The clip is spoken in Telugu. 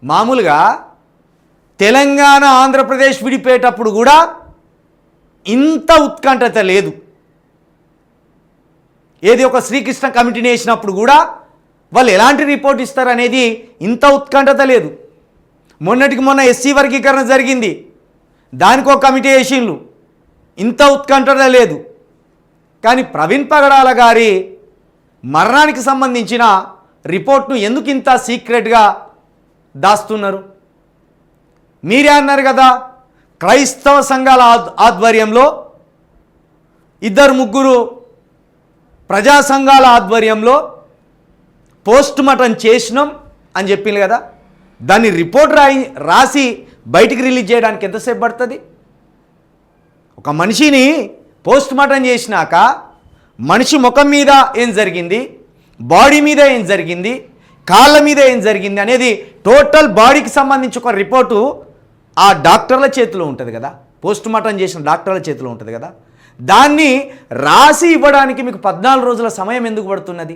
మామూలుగా తెలంగాణ ఆంధ్రప్రదేశ్ విడిపోయేటప్పుడు కూడా ఇంత ఉత్కంఠత లేదు. ఏది ఒక శ్రీకృష్ణ కమిటీని వేసినప్పుడు కూడా వాళ్ళు ఎలాంటి రిపోర్ట్ ఇస్తారనేది ఇంత ఉత్కంఠత లేదు. మొన్నటికి మొన్న ఎస్సీ వర్గీకరణ జరిగింది, దానికి ఒక కమిటీ వేసిండ్రు, ఇంత ఉత్కంఠత లేదు. కానీ ప్రవీణ్ పగడాల గారి మరణానికి సంబంధించిన రిపోర్ట్ను ఎందుకు ఇంత సీక్రెట్గా దాస్తున్నారు? మీరే అన్నారు కదా, క్రైస్తవ సంఘాల ఆధ్వర్యంలో 2-3 ప్రజా సంఘాల ఆధ్వర్యంలో పోస్ట్ మార్టం చేసినాం అని చెప్పింది కదా. దాన్ని రిపోర్ట్ రాసి బయటికి రిలీజ్ చేయడానికి ఎంతసేపు పడుతుంది? ఒక మనిషిని పోస్ట్ మార్టం చేసినాక మనిషి ముఖం మీద ఏం జరిగింది, బాడీ మీద ఏం జరిగింది, కాళ్ళ మీద ఏం జరిగింది అనేది టోటల్ బాడీకి సంబంధించి ఒక రిపోర్టు ఆ డాక్టర్ల చేతిలో ఉంటుంది కదా, పోస్ట్ మార్టం చేసిన డాక్టర్ల చేతిలో ఉంటుంది కదా. దాన్ని రాసి ఇవ్వడానికి మీకు 14 రోజుల సమయం ఎందుకు పడుతున్నది?